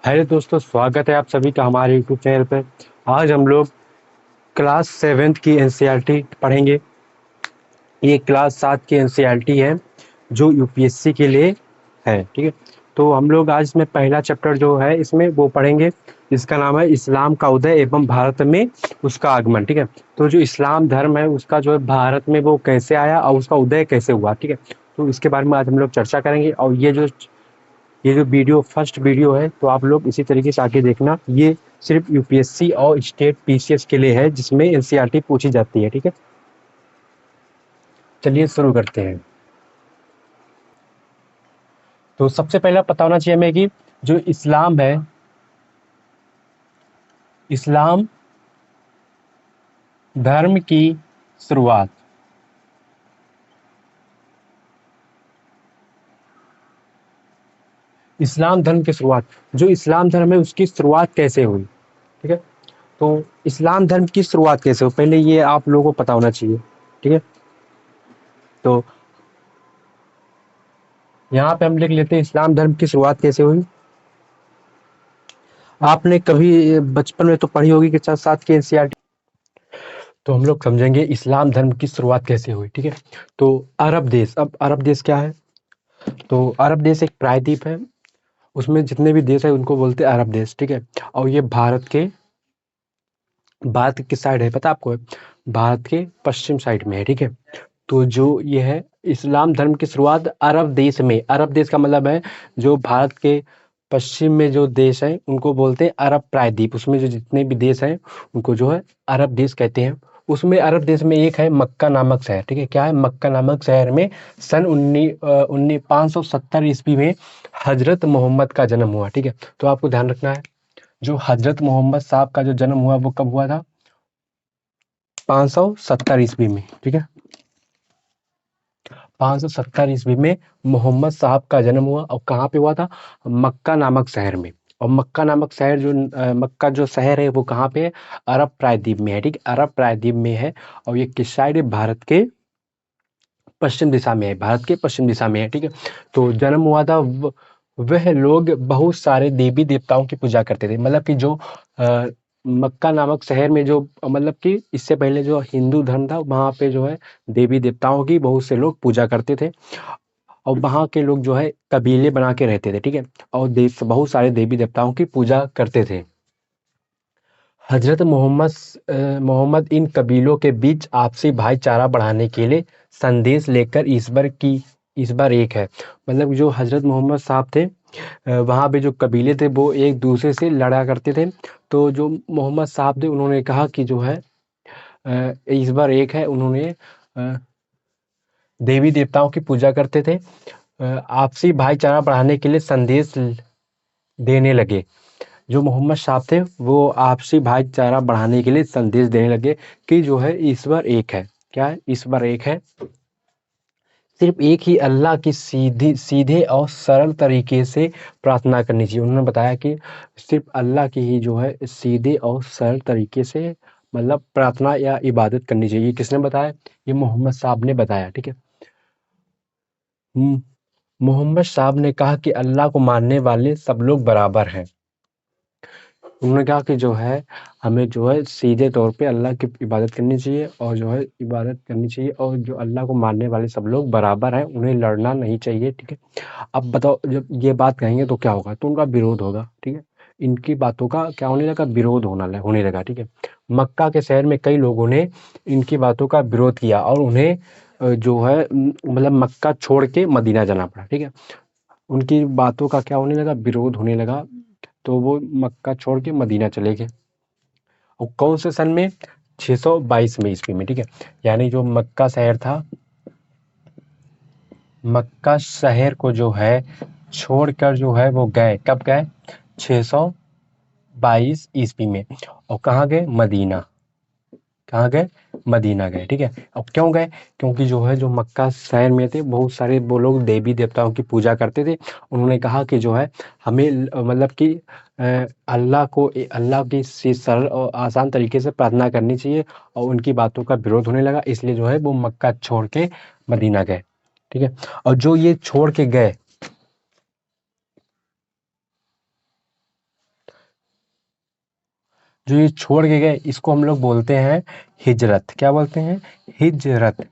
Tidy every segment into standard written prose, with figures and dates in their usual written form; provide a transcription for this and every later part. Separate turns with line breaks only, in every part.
Hello दोस्तों, स्वागत है आप सभी का हमारे यूट्यूब चैनल पर। आज हम लोग क्लास 7th की एनसीईआरटी पढ़ेंगे। ये क्लास 7 की एनसीईआरटी है जो यूपीएससी के लिए है। ठीक है, तो हम लोग आज इसमें पहला चैप्टर जो है इसमें वो पढ़ेंगे। इसका नाम है इस्लाम का उदय एवं भारत में उसका आगमन। ठीक है, तो जो इस्लाम धर्म है उसका जो है भारत में वो कैसे आया और उसका उदय कैसे हुआ। ठीक है, तो इसके बारे में आज हम लोग चर्चा करेंगे। और ये जो वीडियो फर्स्ट वीडियो है, तो आप लोग इसी तरीके से आगे देखना। ये सिर्फ यूपीएससी और स्टेट पीसीएस के लिए है जिसमें एनसीईआरटी पूछी जाती है। ठीक है, चलिए शुरू करते हैं। तो सबसे पहला पता होना चाहिए हमें कि जो इस्लाम है, इस्लाम धर्म की शुरुआत, इस्लाम धर्म की शुरुआत, जो इस्लाम धर्म है उसकी शुरुआत कैसे हुई। ठीक है, तो इस्लाम धर्म की शुरुआत कैसे हुई पहले ये आप लोगों को पता होना चाहिए। ठीक है, तो यहाँ पे हम लिख लेते हैं इस्लाम धर्म की शुरुआत कैसे हुई। आपने कभी बचपन में तो पढ़ी होगी कि साथ की एनसीईआरटी, तो हम लोग समझेंगे इस्लाम धर्म की शुरुआत कैसे हुई। ठीक है, तो अरब देश, अब अरब देश क्या है, तो अरब देश एक प्रायद्वीप है। उसमें जितने भी देश है उनको बोलते हैं अरब देश। ठीक है, और ये भारत किस साइड है पता आपको? भारत के पश्चिम साइड में है। ठीक है, तो जो ये है इस्लाम धर्म की शुरुआत अरब देश में, अरब देश का मतलब है जो भारत के पश्चिम में जो देश है उनको बोलते हैं अरब प्रायद्वीप। उसमें जो जितने भी देश हैं उनको जो है अरब देश कहते हैं। उसमें अरब देश में एक है मक्का नामक शहर। ठीक है, क्या है? मक्का नामक शहर में सन 570 ईस्वी में हजरत मोहम्मद का जन्म हुआ। ठीक है, तो आपको ध्यान रखना है जो हजरत मोहम्मद साहब का जो जन्म हुआ वो कब हुआ था? 570 ईस्वी में। ठीक है, 570 ईस्वी में मोहम्मद साहब का जन्म हुआ और कहाँ पे हुआ था? मक्का नामक शहर में। और मक्का नामक शहर जो मक्का जो शहर है वो कहाँ पे है? अरब प्रायद्वीप में है। ठीक है, अरब प्रायद्वीप में है। और ये किस साइड है? भारत के पश्चिम दिशा में है, भारत के पश्चिम दिशा में है। ठीक है, तो जन्म हुआ था वह लोग बहुत सारे देवी देवताओं की पूजा करते थे। मतलब कि जो मक्का नामक शहर में जो मतलब कि इससे पहले जो हिंदू धर्म था वहाँ पे जो है देवी देवताओं की बहुत से लोग पूजा करते थे। और वहाँ के लोग जो है कबीले बना के रहते थे। ठीक है, और देव बहुत सारे देवी देवताओं की पूजा करते थे। हजरत मोहम्मद इन कबीलों के बीच आपसी भाईचारा बढ़ाने के लिए संदेश लेकर ईश्वर एक है। मतलब जो हजरत मोहम्मद साहब थे, वहाँ पे जो कबीले थे वो एक दूसरे से लड़ा करते थे। तो जो मोहम्मद साहब थे उन्होंने कहा कि जो है ईश्वर एक है। उन्होंने अ, देवी देवताओं की पूजा करते थे। आपसी भाईचारा बढ़ाने के लिए संदेश देने लगे। जो मोहम्मद साहब थे वो आपसी भाईचारा बढ़ाने के लिए संदेश देने लगे कि जो है ईश्वर एक है। क्या है? ईश्वर एक है। सिर्फ एक ही अल्लाह की सीधे और सरल तरीके से प्रार्थना करनी चाहिए। उन्होंने बताया कि सिर्फ अल्लाह की ही जो है सीधे और सरल तरीके से मतलब प्रार्थना या इबादत करनी चाहिए। किसने बताया? ये मोहम्मद साहब ने बताया। ठीक है, हम्म, मोहम्मद साहब ने कहा कि अल्लाह को मानने वाले सब लोग बराबर हैं। उन्होंने कहा कि जो है हमें जो है सीधे तौर पे अल्लाह की इबादत करनी चाहिए और जो है इबादत करनी चाहिए और जो अल्लाह को मानने वाले सब लोग बराबर हैं, उन्हें लड़ना नहीं चाहिए। ठीक है, अब बताओ जब ये बात कहेंगे तो क्या होगा? तो उनका विरोध होगा। ठीक है, इनकी बातों का क्या होने लगा? विरोध होने लगा। ठीक है, मक्का के शहर में कई लोगों ने इनकी बातों का विरोध किया और उन्हें जो है मतलब मक्का छोड़ के मदीना जाना पड़ा। ठीक है, उनकी बातों का क्या होने लगा? विरोध होने लगा। तो वो मक्का छोड़ के मदीना चले गए। और कौन से सन में? 622 में ईस्वी में। ठीक है, यानी जो मक्का शहर था, मक्का शहर को जो है छोड़कर जो है वो गए। कब गए? 622 ईस्वी में। और कहाँ गए? मदीना। कहाँ गए? मदीना गए। ठीक है, अब क्यों गए? क्योंकि जो है जो मक्का शहर में थे बहुत सारे वो लोग देवी देवताओं की पूजा करते थे। उन्होंने कहा कि जो है हमें मतलब कि अल्लाह की सरल और आसान तरीके से प्रार्थना करनी चाहिए। और उनकी बातों का विरोध होने लगा, इसलिए जो है वो मक्का छोड़ के मदीना गए। ठीक है, और जो ये छोड़ के गए जो ये छोड़ के गए इसको हम लोग बोलते हैं हिजरत। क्या बोलते हैं? हिजरत।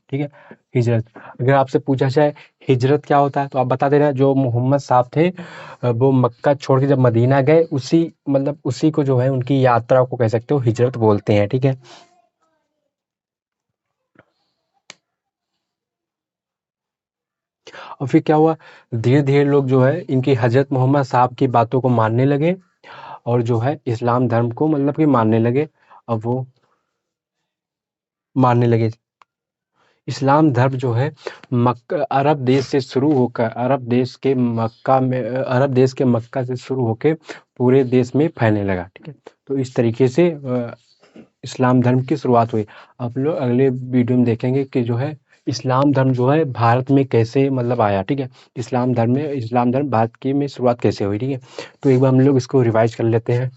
ठीक है, हिजरत। अगर आपसे पूछा जाए हिजरत क्या होता है तो आप बता देना। जो मोहम्मद साहब थे वो मक्का छोड़ के जब मदीना गए उसी मतलब उसी को जो है उनकी यात्रा को कह सकते हो हिजरत बोलते हैं। ठीक है, और फिर क्या हुआ, धीरे धीरे लोग जो है इनकी हजरत मोहम्मद साहब की बातों को मानने लगे और जो है इस्लाम धर्म को मतलब कि मानने लगे। अब वो मानने लगे इस्लाम धर्म जो है मक्का अरब देश से शुरू होकर अरब देश के मक्का से शुरू होकर पूरे देश में फैलने लगा। ठीक है, तो इस तरीके से इस्लाम धर्म की शुरुआत हुई। आप लोग अगले वीडियो में देखेंगे कि जो है इस्लाम धर्म जो है भारत में कैसे मतलब आया। ठीक है, इस्लाम धर्म भारत की में शुरुआत कैसे हुई। ठीक है, तो एक बार हम लोग इसको रिवाइज कर लेते हैं।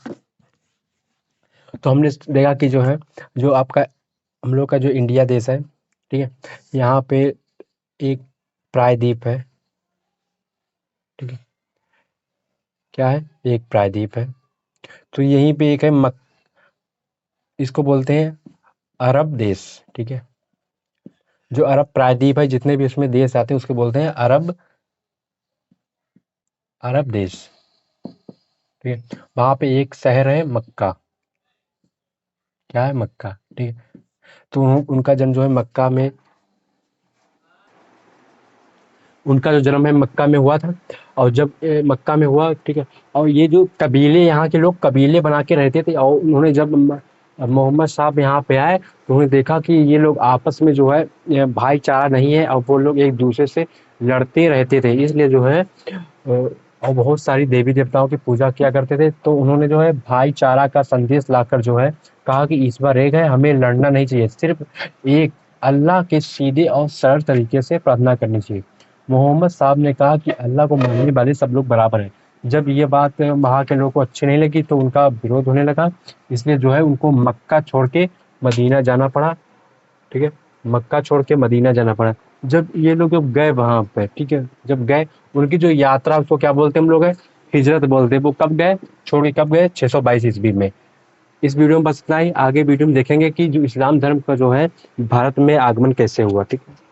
तो हमने देखा कि जो है जो आपका हम लोग का जो इंडिया देश है, ठीक है, यहाँ पे एक प्रायद्वीप है। ठीक है, क्या है? एक प्रायद्वीप है। तो यहीं पे एक है इसको बोलते हैं अरब देश। ठीक है, जो अरब प्रायद्वीप है जितने भी उसमें देश आते हैं उसको बोलते हैं अरब अरब देश। ठीक है, वहां पे एक शहर है मक्का। क्या है? मक्का। ठीक है, तो उनका जन्म जो है मक्का में उनका जो जन्म है मक्का में हुआ था। और जब मक्का में हुआ, ठीक है, और ये जो कबीले यहाँ के लोग कबीले बना के रहते थे और उन्होंने जब मोहम्मद साहब यहाँ पे आए तो उन्होंने देखा कि ये लोग आपस में जो है भाईचारा नहीं है और वो लोग एक दूसरे से लड़ते रहते थे। इसलिए जो है और बहुत सारी देवी देवताओं की पूजा किया करते थे। तो उन्होंने जो है भाईचारा का संदेश लाकर जो है कहा कि ईश्वर एक है, हमें लड़ना नहीं चाहिए, सिर्फ एक अल्लाह के सीधे और सरल तरीके से प्रार्थना करनी चाहिए। मोहम्मद साहब ने कहा कि अल्लाह को मानने वाले सब लोग बराबर हैं। जब ये बात वहाँ के लोगों को अच्छी नहीं लगी तो उनका विरोध होने लगा। इसलिए जो है उनको मक्का छोड़ के मदीना जाना पड़ा। ठीक है, मक्का छोड़ के मदीना जाना पड़ा। जब ये लोग जब गए वहाँ पे, ठीक है, जब गए उनकी जो यात्रा उसको क्या बोलते हैं हम लोग है हिजरत बोलते हैं। वो कब गए छोड़ के, कब गए? 622 ईस्वी में। इस वीडियो में बस इतना ही। आगे वीडियो में देखेंगे कि जो इस्लाम धर्म का जो है भारत में आगमन कैसे हुआ। ठीक है।